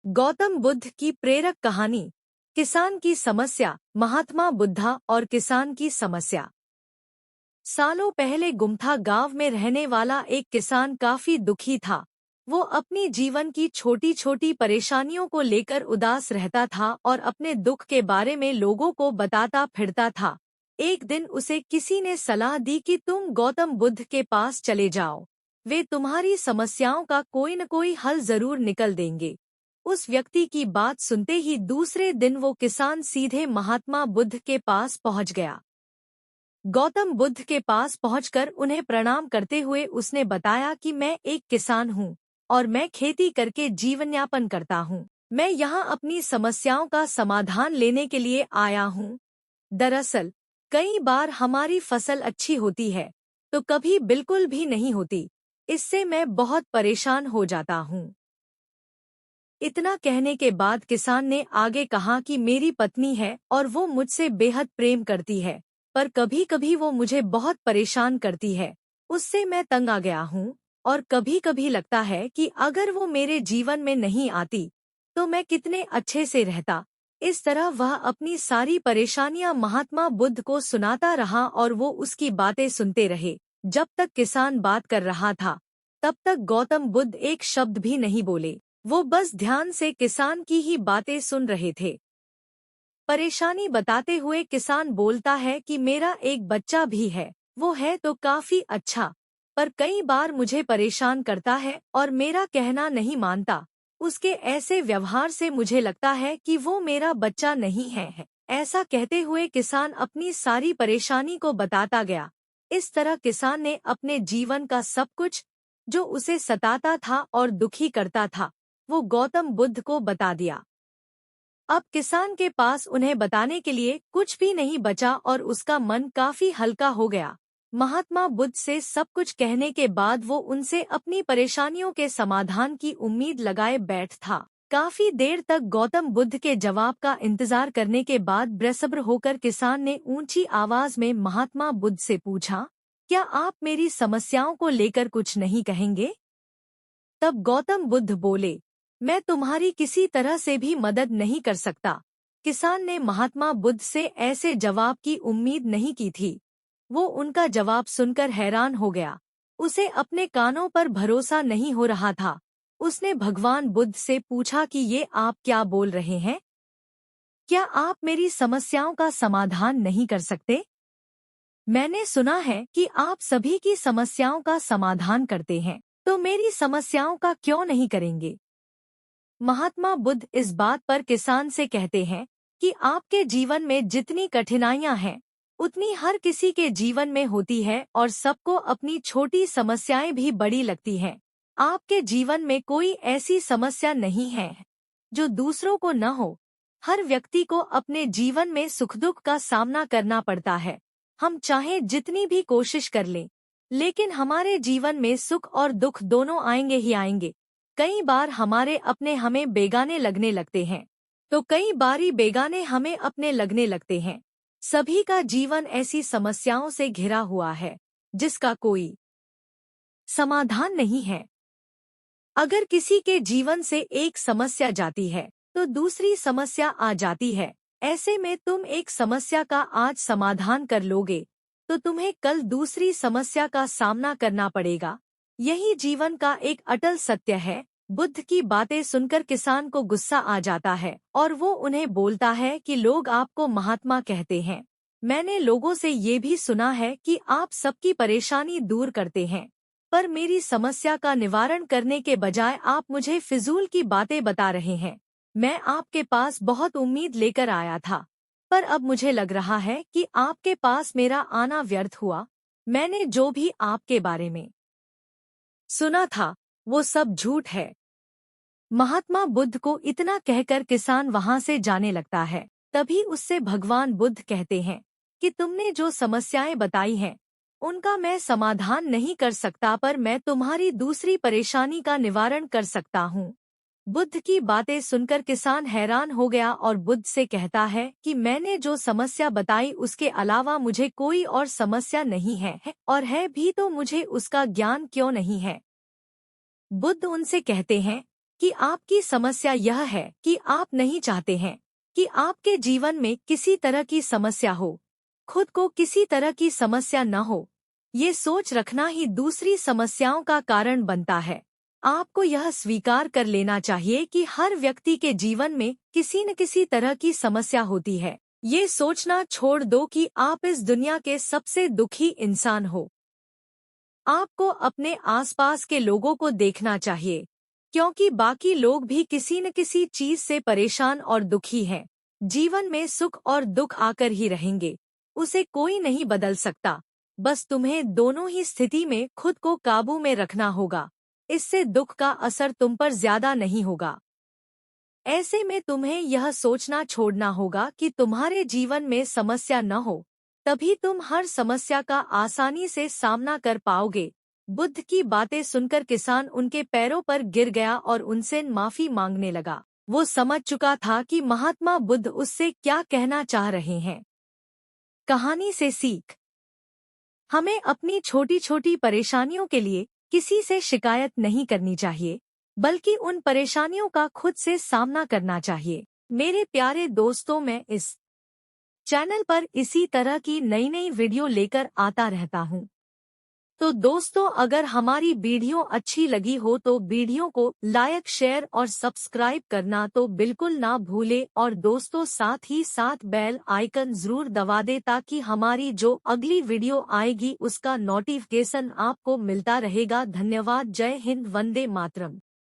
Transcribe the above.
गौतम बुद्ध की प्रेरक कहानी। किसान की समस्या, महात्मा बुद्धा और किसान की समस्या। सालों पहले गुमथा गांव में रहने वाला एक किसान काफी दुखी था। वो अपनी जीवन की छोटी छोटी परेशानियों को लेकर उदास रहता था और अपने दुख के बारे में लोगों को बताता फिरता था। एक दिन उसे किसी ने सलाह दी कि तुम गौतम बुद्ध के पास चले जाओ। वे तुम्हारी समस्याओं का कोई न कोई हल जरूर निकल देंगे। उस व्यक्ति की बात सुनते ही दूसरे दिन वो किसान सीधे महात्मा बुद्ध के पास पहुंच गया। गौतम बुद्ध के पास पहुंचकर उन्हें प्रणाम करते हुए उसने बताया कि मैं एक किसान हूं और मैं खेती करके जीवनयापन करता हूं। मैं यहाँ अपनी समस्याओं का समाधान लेने के लिए आया हूं। दरअसल कई बार हमारी फसल अच्छी होती है तो कभी बिल्कुल भी नहीं होती। इससे मैं बहुत परेशान हो जाता हूं। इतना कहने के बाद किसान ने आगे कहा कि मेरी पत्नी है और वो मुझसे बेहद प्रेम करती है, पर कभी कभी वो मुझे बहुत परेशान करती है। उससे मैं तंग आ गया हूँ और कभी कभी लगता है कि अगर वो मेरे जीवन में नहीं आती तो मैं कितने अच्छे से रहता। इस तरह वह अपनी सारी परेशानियां महात्मा बुद्ध को सुनाता रहा और वो उसकी बातें सुनते रहे। जब तक किसान बात कर रहा था तब तक गौतम बुद्ध एक शब्द भी नहीं बोले। वो बस ध्यान से किसान की ही बातें सुन रहे थे। परेशानी बताते हुए किसान बोलता है कि मेरा एक बच्चा भी है, वो है तो काफी अच्छा, पर कई बार मुझे परेशान करता है और मेरा कहना नहीं मानता। उसके ऐसे व्यवहार से मुझे लगता है कि वो मेरा बच्चा नहीं है। ऐसा कहते हुए किसान अपनी सारी परेशानी को बताता गया। इस तरह किसान ने अपने जीवन का सब कुछ, जो उसे सताता था और दुखी करता था, वो गौतम बुद्ध को बता दिया। अब किसान के पास उन्हें बताने के लिए कुछ भी नहीं बचा और उसका मन काफी हल्का हो गया। महात्मा बुद्ध से सब कुछ कहने के बाद वो उनसे अपनी परेशानियों के समाधान की उम्मीद लगाए बैठ था। काफी देर तक गौतम बुद्ध के जवाब का इंतजार करने के बाद बेसब्र होकर किसान ने ऊंची आवाज में महात्मा बुद्ध से पूछा, क्या आप मेरी समस्याओं को लेकर कुछ नहीं कहेंगे? तब गौतम बुद्ध बोले, मैं तुम्हारी किसी तरह से भी मदद नहीं कर सकता। किसान ने महात्मा बुद्ध से ऐसे जवाब की उम्मीद नहीं की थी। वो उनका जवाब सुनकर हैरान हो गया। उसे अपने कानों पर भरोसा नहीं हो रहा था। उसने भगवान बुद्ध से पूछा कि ये आप क्या बोल रहे हैं? क्या आप मेरी समस्याओं का समाधान नहीं कर सकते? मैंने सुना है कि आप सभी की समस्याओं का समाधान करते हैं, तो मेरी समस्याओं का क्यों नहीं करेंगे? महात्मा बुद्ध इस बात पर किसान से कहते हैं कि आपके जीवन में जितनी कठिनाइयां हैं उतनी हर किसी के जीवन में होती है और सबको अपनी छोटी समस्याएं भी बड़ी लगती हैं। आपके जीवन में कोई ऐसी समस्या नहीं है जो दूसरों को न हो। हर व्यक्ति को अपने जीवन में सुख दुख का सामना करना पड़ता है। हम चाहे जितनी भी कोशिश कर लें, लेकिन हमारे जीवन में सुख और दुख दोनों आएंगे ही आएंगे। कई बार हमारे अपने हमें बेगाने लगने लगते हैं, तो कई बारी बेगाने हमें अपने लगने लगते हैं। सभी का जीवन ऐसी समस्याओं से घिरा हुआ है जिसका कोई समाधान नहीं है। अगर किसी के जीवन से एक समस्या जाती है तो दूसरी समस्या आ जाती है। ऐसे में तुम एक समस्या का आज समाधान कर लोगे तो तुम्हें कल दूसरी समस्या का सामना करना पड़ेगा। यही जीवन का एक अटल सत्य है। बुद्ध की बातें सुनकर किसान को गुस्सा आ जाता है और वो उन्हें बोलता है कि लोग आपको महात्मा कहते हैं। मैंने लोगों से ये भी सुना है कि आप सबकी परेशानी दूर करते हैं, पर मेरी समस्या का निवारण करने के बजाय आप मुझे फिजूल की बातें बता रहे हैं। मैं आपके पास बहुत उम्मीद लेकर आया था, पर अब मुझे लग रहा है कि आपके पास मेरा आना व्यर्थ हुआ। मैंने जो भी आपके बारे में सुना था वो सब झूठ है। महात्मा बुद्ध को इतना कहकर किसान वहां से जाने लगता है। तभी उससे भगवान बुद्ध कहते हैं कि तुमने जो समस्याएं बताई हैं उनका मैं समाधान नहीं कर सकता, पर मैं तुम्हारी दूसरी परेशानी का निवारण कर सकता हूँ। बुद्ध की बातें सुनकर किसान हैरान हो गया और बुद्ध से कहता है कि मैंने जो समस्या बताई उसके अलावा मुझे कोई और समस्या नहीं है, और है भी तो मुझे उसका ज्ञान क्यों नहीं है? बुद्ध उनसे कहते हैं कि आपकी समस्या यह है कि आप नहीं चाहते हैं कि आपके जीवन में किसी तरह की समस्या हो, खुद को किसी तरह की समस्या न हो। ये सोच रखना ही दूसरी समस्याओं का कारण बनता है। आपको यह स्वीकार कर लेना चाहिए कि हर व्यक्ति के जीवन में किसी न किसी तरह की समस्या होती है। ये सोचना छोड़ दो कि आप इस दुनिया के सबसे दुखी इंसान हो। आपको अपने आसपास के लोगों को देखना चाहिए, क्योंकि बाकी लोग भी किसी न किसी चीज से परेशान और दुखी हैं। जीवन में सुख और दुख आकर ही रहेंगे, उसे कोई नहीं बदल सकता। बस तुम्हें दोनों ही स्थिति में खुद को काबू में रखना होगा। इससे दुख का असर तुम पर ज्यादा नहीं होगा। ऐसे में तुम्हें यह सोचना छोड़ना होगा कि तुम्हारे जीवन में समस्या न हो, तभी तुम हर समस्या का आसानी से सामना कर पाओगे। बुद्ध की बातें सुनकर किसान उनके पैरों पर गिर गया और उनसे माफी मांगने लगा। वो समझ चुका था कि महात्मा बुद्ध उससे क्या कहना चाह रहे हैं। कहानी से सीख। हमें अपनी छोटी छोटी परेशानियों के लिए किसी से शिकायत नहीं करनी चाहिए, बल्कि उन परेशानियों का खुद से सामना करना चाहिए। मेरे प्यारे दोस्तों, मैं इस चैनल पर इसी तरह की नई नई वीडियो लेकर आता रहता हूँ। तो दोस्तों, अगर हमारी वीडियो अच्छी लगी हो तो वीडियो को लाइक, शेयर और सब्सक्राइब करना तो बिल्कुल ना भूले, और दोस्तों साथ ही साथ बेल आइकन जरूर दबा दे, ताकि हमारी जो अगली वीडियो आएगी उसका नोटिफिकेशन आपको मिलता रहेगा। धन्यवाद। जय हिंद, वंदे मातरम।